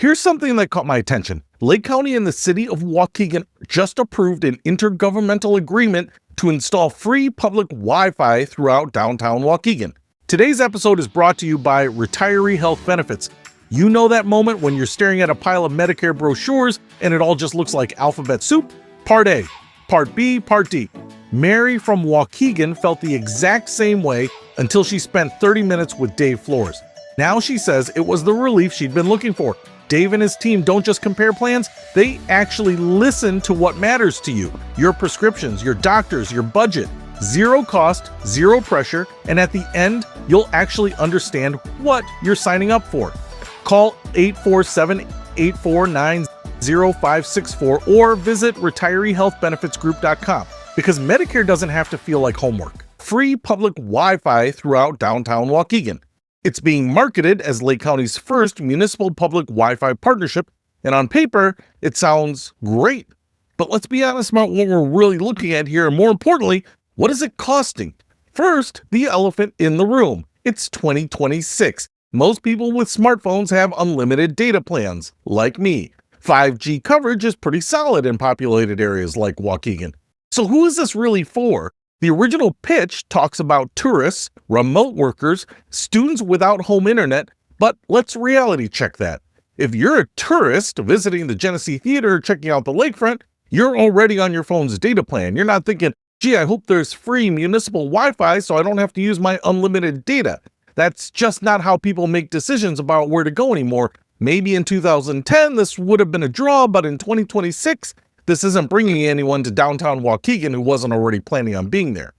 Here's something that caught my attention. Lake County and the city of Waukegan just approved an intergovernmental agreement to install free public Wi-Fi throughout downtown Waukegan. Today's episode is brought to you by Retiree Health Benefits. You know that moment when you're staring at a pile of Medicare brochures and it all just looks like alphabet soup? Part A, Part B, Part D. Mary from Waukegan felt the exact same way until she spent 30 minutes with Dave Flores. Now she says it was the relief she'd been looking for. Dave and his team don't just compare plans, they actually listen to what matters to you. Your prescriptions, your doctors, your budget. Zero cost, zero pressure, and at the end, you'll actually understand what you're signing up for. Call 847-849-0564 or visit retireehealthbenefitsgroup.com because Medicare doesn't have to feel like homework. Free public Wi-Fi throughout downtown Waukegan. It's being marketed as Lake County's first municipal public Wi-Fi partnership, and on paper, it sounds great. But let's be honest about what we're really looking at here, and more importantly, what is it costing? First, the elephant in the room. It's 2026. Most people with smartphones have unlimited data plans, like me. 5G coverage is pretty solid in populated areas like Waukegan. So who is this really for? The original pitch talks about tourists, remote workers, students without home internet, but let's reality check that. If you're a tourist visiting the Genesee Theater or checking out the lakefront, you're already on your phone's data plan. You're not thinking, gee, I hope there's free municipal Wi-Fi so I don't have to use my unlimited data. That's just not how people make decisions about where to go anymore. Maybe in 2010, this would have been a draw, but in 2026, this isn't bringing anyone to downtown Waukegan who wasn't already planning on being there.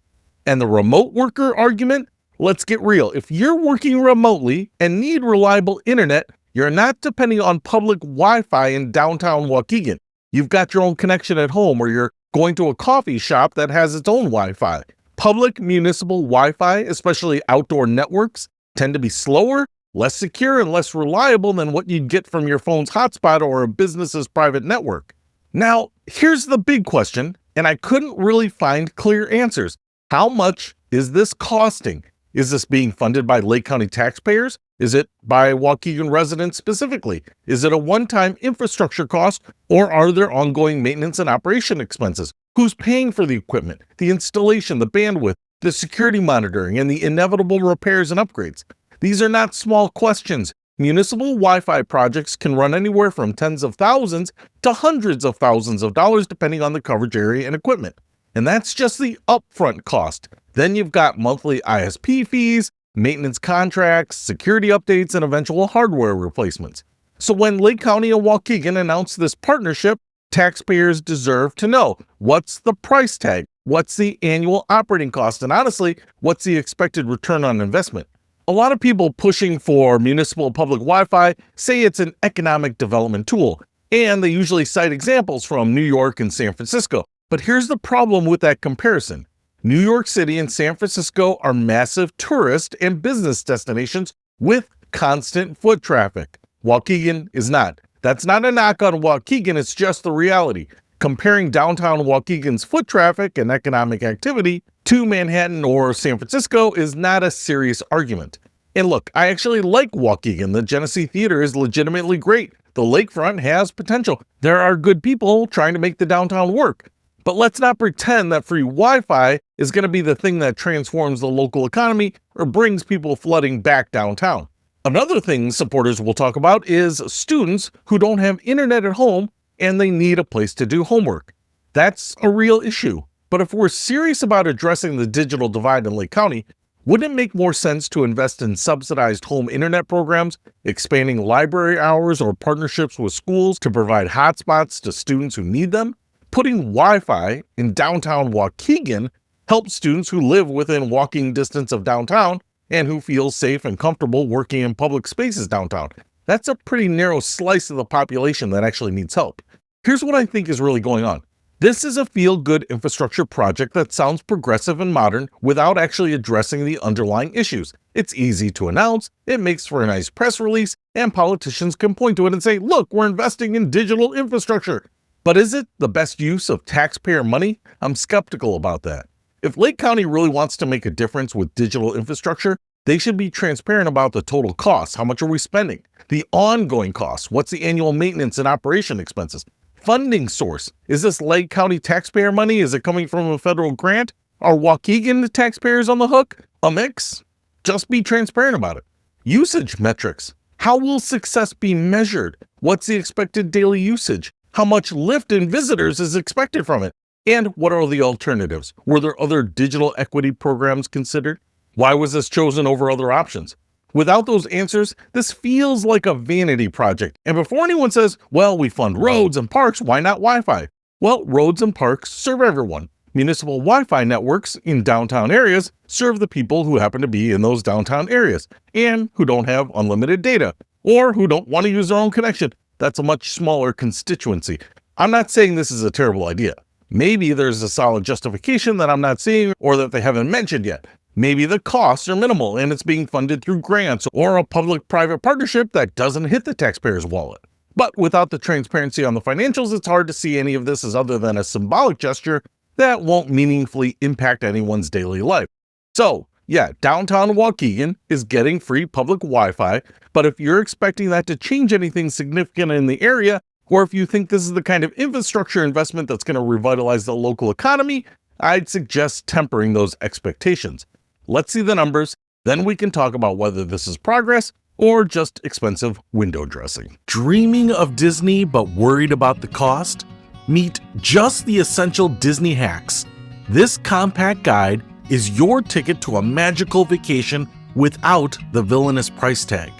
And the remote worker argument? Let's get real. If you're working remotely and need reliable internet, you're not depending on public Wi-Fi in downtown Waukegan. You've got your own connection at home, or you're going to a coffee shop that has its own Wi-Fi. Public municipal Wi-Fi, especially outdoor networks, tend to be slower, less secure, and less reliable than what you'd get from your phone's hotspot or a business's private network. Now, here's the big question, and I couldn't really find clear answers. How much is this costing? Is this being funded by Lake County taxpayers? Is it by Waukegan residents specifically? Is it a one-time infrastructure cost, or are there ongoing maintenance and operation expenses? Who's paying for the equipment, the installation, the bandwidth, the security monitoring, and the inevitable repairs and upgrades? These are not small questions. Municipal Wi-Fi projects can run anywhere from tens of thousands to hundreds of thousands of dollars depending on the coverage area and equipment. And that's just the upfront cost. Then you've got monthly ISP fees, maintenance contracts, security updates, and eventual hardware replacements. So when Lake County and Waukegan announced this partnership, taxpayers deserve to know what's the price tag, what's the annual operating cost, and honestly, what's the expected return on investment. A lot of people pushing for municipal public Wi-Fi say it's an economic development tool, and they usually cite examples from New York and San Francisco. But here's the problem with that comparison. New York City and San Francisco are massive tourist and business destinations with constant foot traffic. Waukegan is not. That's not a knock on Waukegan, it's just the reality. Comparing downtown Waukegan's foot traffic and economic activity to Manhattan or San Francisco is not a serious argument. And look, I actually like Waukegan. The Genesee Theater is legitimately great. The lakefront has potential. There are good people trying to make the downtown work. But let's not pretend that free Wi-Fi is going to be the thing that transforms the local economy or brings people flooding back downtown. Another thing supporters will talk about is students who don't have internet at home and they need a place to do homework. That's a real issue. But if we're serious about addressing the digital divide in Lake County, wouldn't it make more sense to invest in subsidized home internet programs, expanding library hours, or partnerships with schools to provide hotspots to students who need them? Putting Wi-Fi in downtown Waukegan helps students who live within walking distance of downtown and who feel safe and comfortable working in public spaces downtown. That's a pretty narrow slice of the population that actually needs help. Here's what I think is really going on. This is a feel-good infrastructure project that sounds progressive and modern without actually addressing the underlying issues. It's easy to announce, it makes for a nice press release, and politicians can point to it and say, look, we're investing in digital infrastructure. But is it the best use of taxpayer money? I'm skeptical about that. If Lake County really wants to make a difference with digital infrastructure, They should be transparent about the total cost. How much are we spending? The ongoing costs. What's the annual maintenance and operation expenses? Funding source. Is this Lake County taxpayer money? Is it coming from a federal grant? Are Waukegan taxpayers on the hook? A mix? Just be transparent about it. Usage metrics. How will success be measured? What's the expected daily usage? How much lift in visitors is expected from it? And what are the alternatives? Were there other digital equity programs considered? Why was this chosen over other options? Without those answers, this feels like a vanity project. And before anyone says, well, we fund roads and parks, why not Wi-Fi? Well, roads and parks serve everyone. Municipal Wi-Fi networks in downtown areas serve the people who happen to be in those downtown areas and who don't have unlimited data or who don't want to use their own connection. That's a much smaller constituency. I'm not saying this is a terrible idea. Maybe there's a solid justification that I'm not seeing or that they haven't mentioned yet. Maybe the costs are minimal and it's being funded through grants or a public-private partnership that doesn't hit the taxpayer's wallet. But without the transparency on the financials, it's hard to see any of this as other than a symbolic gesture that won't meaningfully impact anyone's daily life. So, yeah, downtown Waukegan is getting free public Wi-Fi, but if you're expecting that to change anything significant in the area, or if you think this is the kind of infrastructure investment that's going to revitalize the local economy, I'd suggest tempering those expectations. Let's see the numbers, then we can talk about whether this is progress or just expensive window dressing. Dreaming of Disney but worried about the cost? Meet Just the Essential Disney Hacks. This compact guide is your ticket to a magical vacation without the villainous price tag.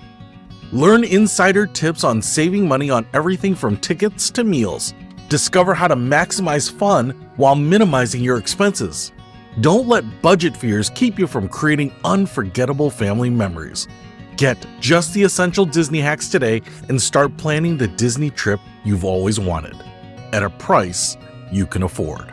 Learn insider tips on saving money on everything from tickets to meals. Discover how to maximize fun while minimizing your expenses. Don't let budget fears keep you from creating unforgettable family memories. Get Just the Essential Disney Hacks today and start planning the Disney trip you've always wanted at a price you can afford.